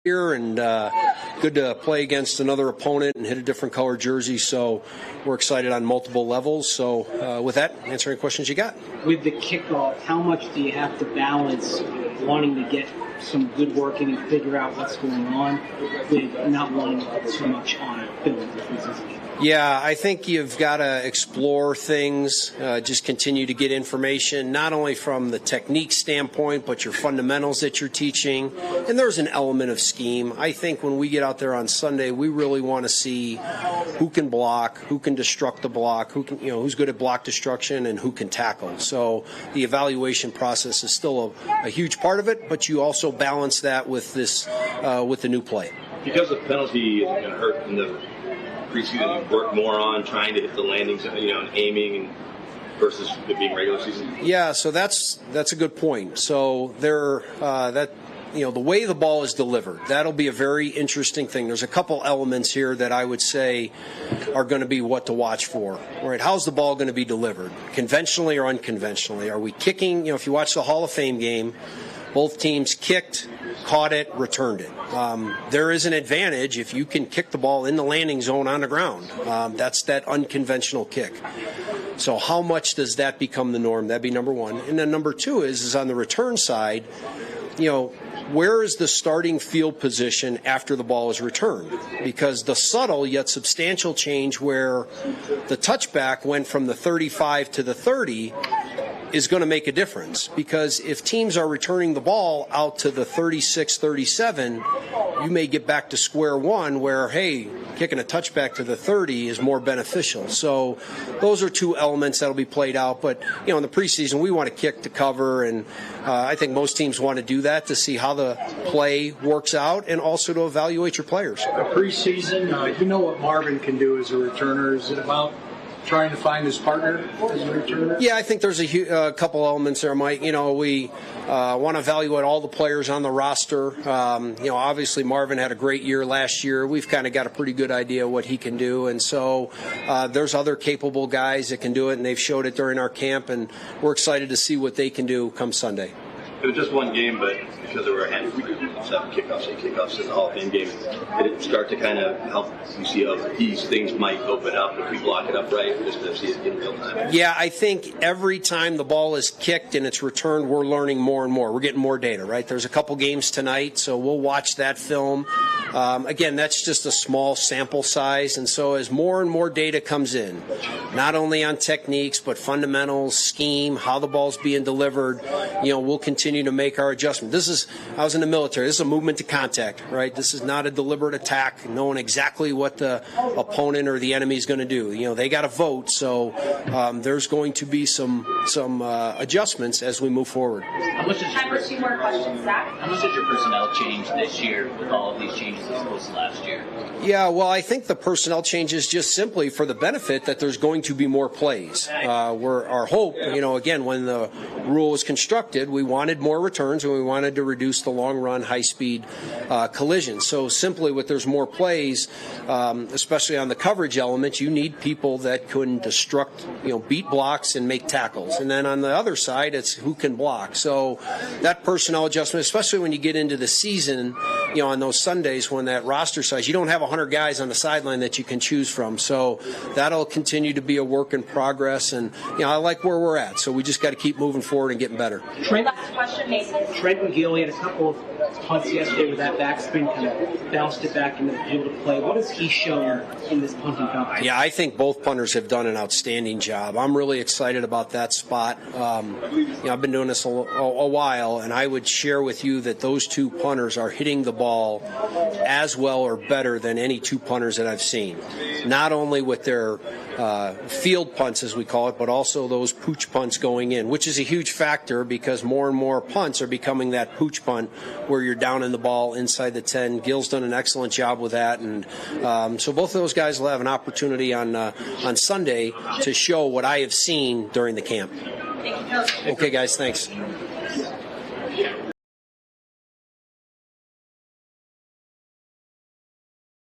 here, and good to play against another opponent and hit a different color jersey. So we're excited on multiple levels. So with that, answer any questions you got. With the kickoff, how much do you have to balance wanting to get some good work in and figure out what's going on with not wanting to put too much on film? Yeah, I think you've got to explore things, just continue to get information, not only from the technique standpoint, but your fundamentals that you're teaching. And there's an element of scheme. I think when we get out there on Sunday, we really want to see who can block, who can destruct the block, who can, who's good at block destruction, and who can tackle. So the evaluation process is still a huge part of it, but you also balance that with this, with the new play. Because the penalty is going to hurt in the preseason, you've worked more on trying to hit the landings, and aiming versus it being regular season? Yeah, so that's a good point. So the way the ball is delivered, that'll be a very interesting thing. There's a couple elements here that I would say are going to be what to watch for. All right, how's the ball going to be delivered? Conventionally or unconventionally? Are we kicking? If you watch the Hall of Fame game, both teams kicked, caught it, returned it. There is an advantage if you can kick the ball in the landing zone on the ground. That's that unconventional kick. So how much does that become the norm? That'd be number one. And then number two is on the return side, where is the starting field position after the ball is returned? Because the subtle yet substantial change where the touchback went from the 35 to the 30 is going to make a difference, because if teams are returning the ball out to the 36, 37, you may get back to square one where, hey, kicking a touchback to the 30 is more beneficial. So those are two elements that will be played out. But, in the preseason, we want to kick to cover, and I think most teams want to do that to see how the play works out and also to evaluate your players. The preseason, you know what Marvin can do as a returner. Is it about trying to find his partner as a returner? Yeah, I think there's a couple elements there, Mike. We want to evaluate all the players on the roster. Obviously Marvin had a great year last year. We've kind of got a pretty good idea what he can do, and so there's other capable guys that can do it, and they've showed it during our camp, and we're excited to see what they can do come Sunday. It was just one game, but because there were a handful of 7 kickoffs, 8 kickoffs in the Hall of Fame game, did it start to kind of help you see how these things might open up if we block it up right, just to see it in real time? Yeah, I think every time the ball is kicked and it's returned, we're learning more and more. We're getting more data, right? There's a couple games tonight, so we'll watch that film. Again, that's just a small sample size, and so as more and more data comes in, not only on techniques, but fundamentals, scheme, how the ball's being delivered, we'll continue to make our adjustment. I was in the military. This is a movement to contact, right? This is not a deliberate attack, knowing exactly what the opponent or the enemy is going to do. They got to vote, so there's going to be some adjustments as we move forward. How much time for 2 more questions, Zach? How much did your personnel change this year with all of these changes as opposed to last year? Yeah, well, I think the personnel changes just simply for the benefit that there's going to be more plays. Our hope, again, when the rule was constructed, we wanted more returns and we wanted to reduce the long-run, high-speed collisions. So simply with there's more plays, especially on the coverage element, you need people that can destruct, beat blocks and make tackles. And then on the other side, it's who can block. So that personnel adjustment, especially when you get into the season, on those Sundays when that roster size, you don't have 100 guys on the sideline that you can choose from. So that'll continue to be a work in progress. And, I like where we're at. So we just got to keep moving forward and getting better. Last question, Mason. Trent McGill had a couple of punts yesterday with that backspin, kind of bounced it back and was able to play. What has he shown in this punting competition? Yeah, I think both punters have done an outstanding job. I'm really excited about that spot. I've been doing this a while, and I would share with you that those two punters are hitting the ball as well or better than any two punters that I've seen. Not only with their field punts, as we call it, but also those pooch punts going in, which is a huge factor because more and more punts are becoming that pooch punt where you're down in the ball inside the 10. Gil's done an excellent job with that, and so both of those guys will have an opportunity on Sunday to show what I have seen during the camp. Thank you, Coach. Okay, guys, thanks.